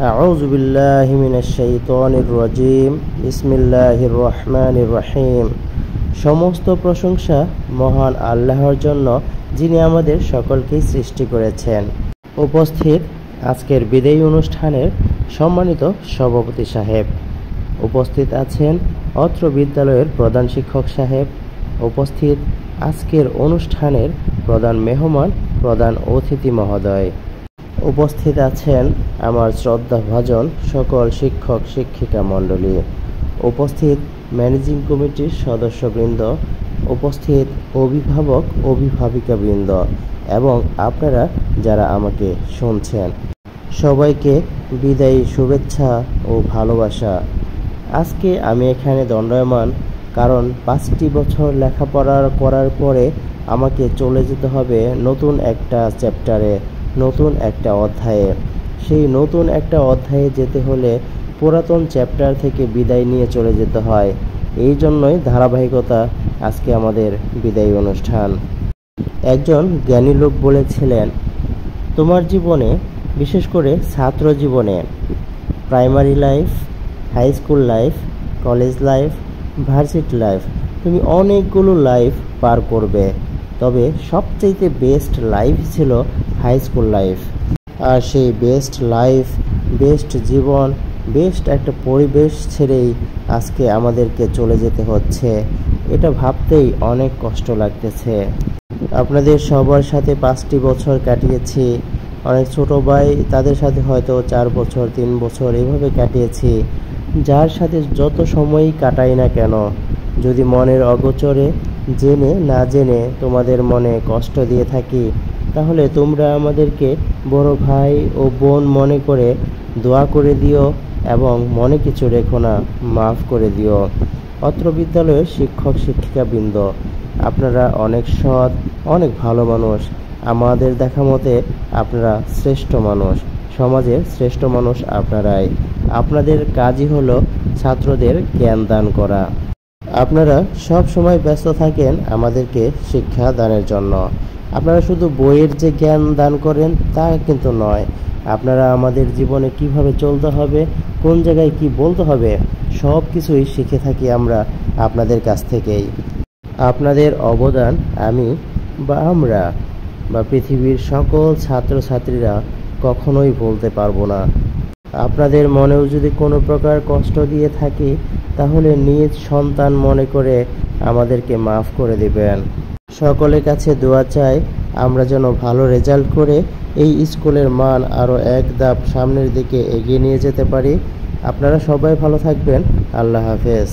আউযু বিল্লাহি মিনাশ শাইতানির রাজীম। বিসমিল্লাহির রহমানির রহিম। সমস্ত প্রশংসা মহান আল্লাহর জন্য, যিনি আমাদের সকলকেই সৃষ্টি করেছেন। উপস্থিত আজকের বিদায়ী অনুষ্ঠানের সম্মানিত সভাপতি সাহেব, উপস্থিত আছেন অত্র বিদ্যালয়ের প্রধান শিক্ষক সাহেব, উপস্থিত আজকের অনুষ্ঠানের প্রধান মেহমান, প্রধান অতিথি মহোদয়, উপস্থিত আছেন আমার শ্রদ্ধাভাজন সকল শিক্ষক শিক্ষিকা মণ্ডলী, উপস্থিত ম্যানেজিং কমিটির সদস্যবৃন্দ, উপস্থিত অভিভাবক অভিভাবিকাবৃন্দ এবং আপনারা যারা আমাকে শুনছেন, সবাইকে বিদায়ী শুভেচ্ছা ও ভালোবাসা। আজকে আমি এখানে দণ্ডায়মান কারণ 5টি বছর লেখাপড়া করার পরে আমাকে চলে যেতে হবে নতুন একটা চ্যাপ্টারে, নতুন একটা অধ্যায়ে। সেই নতুন একটা অধ্যায়ে যেতে হলে পুরাতন চ্যাপ্টার থেকে বিদায় নিয়ে চলে যেতে হয়। এই জন্যই ধারাবাহিকতা আজকে আমাদের বিদায়ী অনুষ্ঠান। একজন জ্ঞানী লোক বলেছিলেন, তোমার জীবনে, বিশেষ করে ছাত্র জীবনে, primary life, high school life, college life, varsity life, তুমি অনেকগুলো লাইফ পার করবে, তবে সবচাইতে বেস্ট লাইফ ছিল হাই স্কুল লাইফ। আর সেই বেস্ট লাইফ, বেস্ট জীবন, বেস্ট একটা পরিবেশ ছেড়েই আজকে আমাদেরকে চলে যেতে হচ্ছে। এটা ভাবতেই অনেক কষ্ট লাগতেছে। আপনাদের সবার সাথে 5টি বছর কাটিয়েছি। অনেক ছোট ভাই, তাদের সাথে হয়তো 4 বছর 3 বছর এভাবে কাটিয়েছি। যার সাথে যত সময়ই কাটাই না কেন, যদি মনের অগোচরে, জেনে না জেনে তোমাদের মনে কষ্ট দিয়ে থাকি, তাহলে তোমরা আমাদেরকে বড় ভাই ও বোন মনে করে দোয়া করে দিও এবং মনে কিছু রেখো না, মাফ করে দিও। অত্র বিদ্যালয়ের শিক্ষক শিক্ষিকাবৃন্দ, আপনারা অনেক সৎ, অনেক ভালো মানুষ। আমাদের দেখা মতে আপনারা শ্রেষ্ঠ মানুষ, সমাজের শ্রেষ্ঠ মানুষ আপনারাই। আপনাদের কাজই হলো ছাত্রদের জ্ঞান দান করা। আপনারা সব সময় ব্যস্ত থাকেন আমাদেরকে শিক্ষা দানের জন্য। আপনারা শুধু বইয়ের যে জ্ঞান দান করেন তা কিন্তু নয়, আপনারা আমাদের জীবনে কিভাবে চলতে হবে, কোন জায়গায় কি বলতে হবে, সব কিছুই শিখে থাকি আমরা আপনাদের কাছ থেকেই। আপনাদের অবদান আমি বা আমরা বা পৃথিবীর সকল ছাত্রছাত্রীরা কখনোই ভুলতে পারবো না। আপনাদের মনেও যদি কোনো প্রকার কষ্ট দিয়ে থাকি, তাহলে নিজ সন্তান মনে করে আমাদেরকে মাফ করে দিবেন। সকলের কাছে দোয়া চাই আমরা যেন ভালো রেজাল্ট করে এই স্কুলের মান আরও এক ধাপ সামনের দিকে এগিয়ে নিয়ে যেতে পারি। আপনারা সবাই ভালো থাকবেন। আল্লাহ হাফেজ।